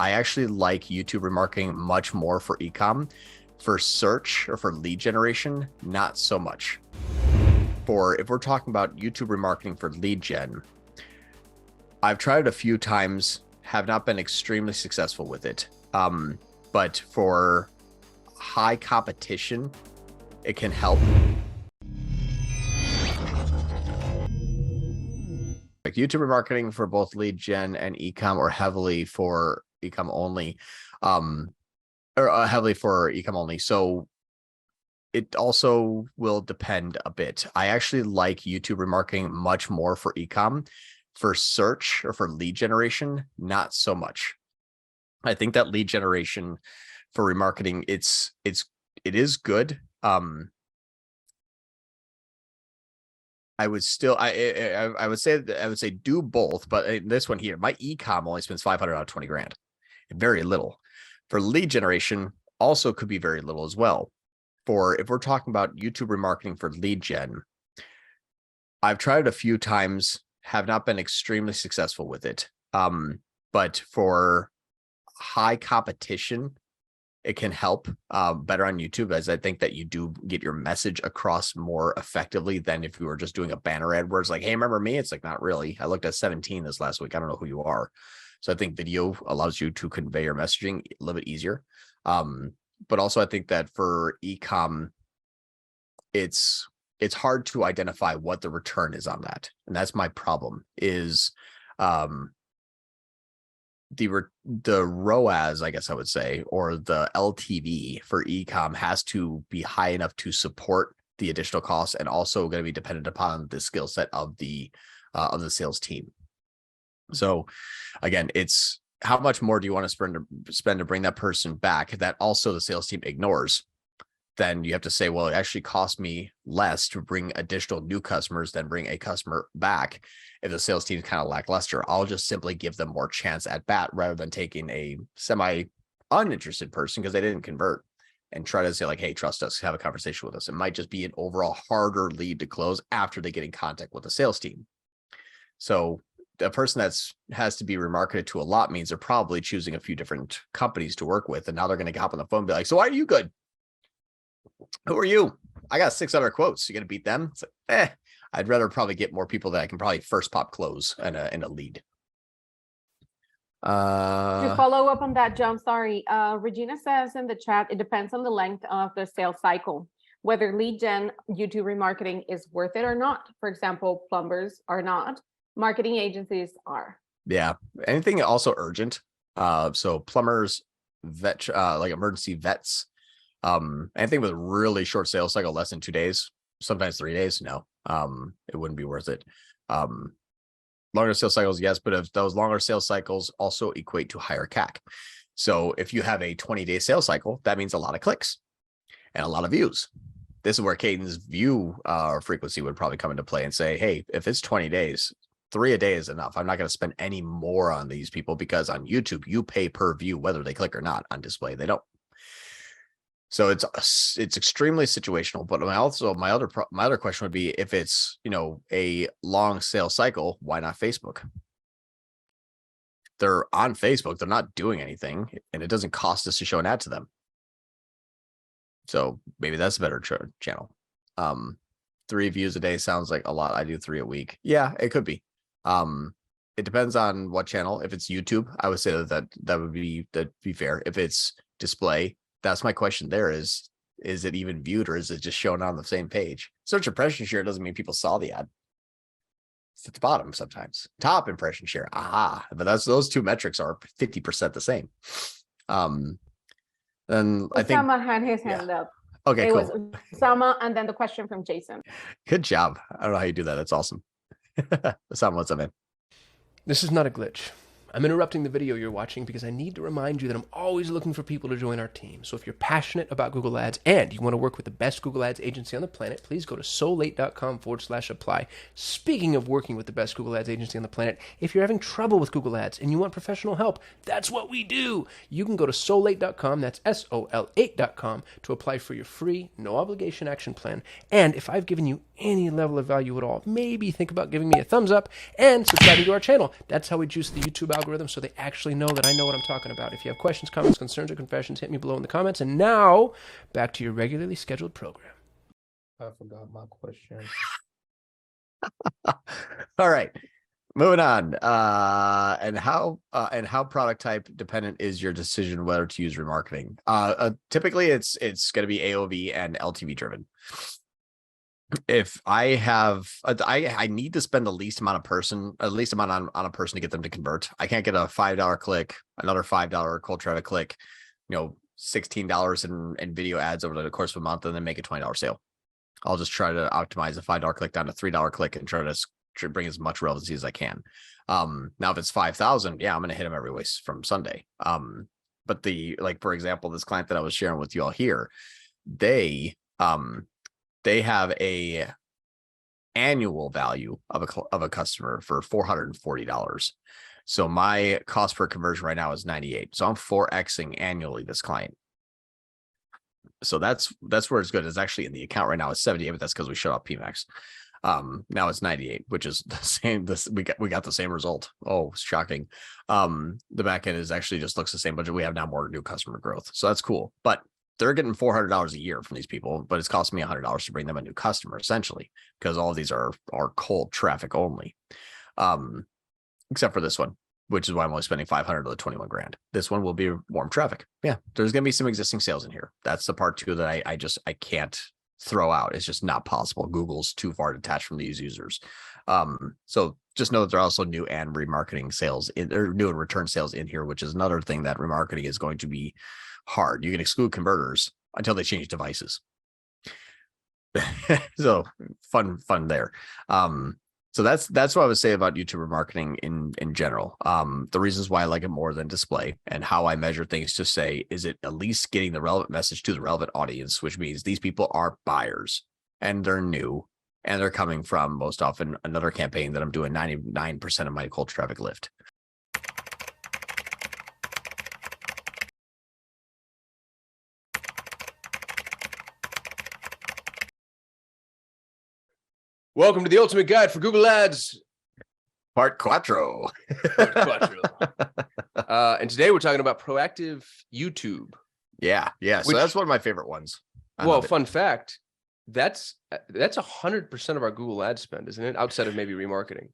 I actually like YouTube remarketing much more for ecom. For search or for lead generation, not so much. If we're talking about YouTube remarketing for lead gen, I've tried it a few times, have not been extremely successful with it. But for high competition, it can help. Like YouTube remarketing for both lead gen and ecom, or heavily for ecom only, heavily for ecom only. So it also will depend a bit. I actually like YouTube remarketing much more for ecom. For search or for lead generation, not so much. I think that lead generation for remarketing, it is good. I would still, I would say do both, but in this one here, my ecom only spends 500 out of 20 grand, very little. For lead generation, also could be very little as well. If we're talking about YouTube remarketing for lead gen, I've tried it a few times, have not been extremely successful with it. But for high competition, it can help better on YouTube, as I think that you do get your message across more effectively than if you were just doing a banner ad where it's like, hey, remember me? It's like, not really. I looked at 17 this last week. I don't know who you are. So I think video allows you to convey your messaging a little bit easier. But also I think that for ecom, it's hard to identify what the return is on that. And that's my problem is the ROAS, I guess I would say, or the LTV for ecom has to be high enough to support the additional costs, and also going to be dependent upon the skill set of the sales team. So again, it's how much more do you want to spend to bring that person back that also the sales team ignores? Then you have to say, well, it actually costs me less to bring additional new customers than bring a customer back. If the sales team is kind of lackluster, I'll just simply give them more chance at bat rather than taking a semi uninterested person because they didn't convert and try to say like, hey, trust us, have a conversation with us. It might just be an overall harder lead to close after they get in contact with the sales team. So the person has to be remarketed to a lot means they're probably choosing a few different companies to work with. And now they're going to hop on the phone and be like, so why are you good? Who are you? I got 6 other quotes. You gonna beat them? It's like, I'd rather probably get more people that I can probably first pop close in a lead. To follow up on that, John, sorry. Regina says in the chat, it depends on the length of the sales cycle, whether lead gen YouTube remarketing is worth it or not. For example, plumbers are not, marketing agencies are. Yeah, anything also urgent. So plumbers, vet, like emergency vets, anything with a really short sales cycle, less than 2 days, sometimes 3 days, no, it wouldn't be worth it. Longer sales cycles, yes, but if those longer sales cycles also equate to higher CAC. So if you have a 20-day sales cycle, that means a lot of clicks and a lot of views. This is where Caden's view frequency would probably come into play and say, hey, if it's 20 days, 3 a day is enough. I'm not going to spend any more on these people, because on YouTube, you pay per view, whether they click or not. On display, they don't. So it's extremely situational. But my other question would be, if it's, a long sales cycle, why not Facebook? They're on Facebook, they're not doing anything, and it doesn't cost us to show an ad to them. So maybe that's a better channel. 3 views a day sounds like a lot. I do 3 a week. Yeah, it could be. It depends on what channel. If it's YouTube, I would say that'd be fair. If it's display, that's my question there is it even viewed, or is it just shown on the same page? Search impression share doesn't mean people saw the ad. It's at the bottom sometimes. Top impression share. Aha. But those 2 metrics are 50% the same. Then I think Osama had his hand up. Okay, cool. It was Osama, and then the question from Jason. Good job. I don't know how you do that. That's awesome. Osama, what's up, man? This is not a glitch. I'm interrupting the video you're watching because I need to remind you that I'm always looking for people to join our team. So if you're passionate about Google Ads and you want to work with the best Google Ads agency on the planet, please go to so8.com/apply. Speaking of working with the best Google Ads agency on the planet, if you're having trouble with Google Ads and you want professional help, that's what we do. You can go to so8.com, that's SOL8.com, to apply for your free, no obligation action plan. And if I've given you any level of value at all, maybe think about giving me a thumbs up and subscribing to our channel. That's how we juice the YouTube algorithm so they actually know that I know what I'm talking about. If you have questions, comments, concerns, or confessions, hit me below in the comments. And now, back to your regularly scheduled program. I forgot my question. All right. Moving on. And how product type dependent is your decision whether to use remarketing? Typically it's going to be AOV and LTV driven. If I have, I need to spend the least amount on a person to get them to convert. I can't get a $5 click, another $5 cold traffic click, $16 in video ads over the course of a month, and then make a $20 sale. I'll just try to optimize a $5 click down to $3 click and try to bring as much relevancy as I can. Now if it's 5,000, yeah, I'm going to hit them every way from Sunday. But for example, this client that I was sharing with you all here, they have a annual value of a customer for $440. So my cost per conversion right now is 98. So I'm 4xing annually this client. So that's where it's good. It's actually in the account right now. It's 78, but that's because we shut off PMAX. Now it's 98, which is the same. We got the same result. Oh, shocking. The back end is actually just looks the same, but we have now more new customer growth. So that's cool. But they're getting $400 a year from these people, but it's costing me $100 to bring them a new customer, essentially, because all of these are cold traffic only. Except for this one, which is why I'm only spending $500 to the 21 grand. This one will be warm traffic. Yeah, there's going to be some existing sales in here. That's the part too that I can't throw out. It's just not possible. Google's too far detached from these users. So just know that there are also new and remarketing sales new and return sales in here, which is another thing that remarketing is going to be hard. You can exclude converters until they change devices. So fun there. So that's what I would say about YouTube remarketing in general. The reasons why I like it more than display and how I measure things to say, is it at least getting the relevant message to the relevant audience, which means these people are buyers and they're new and they're coming from most often another campaign that I'm doing 99% of my cold traffic lift. Welcome to the ultimate guide for Google Ads. Part quattro. And today we're talking about proactive YouTube. Yeah. So that's one of my favorite ones. Well, fun fact, that's 100% of our Google Ad spend, isn't it? Outside of maybe remarketing.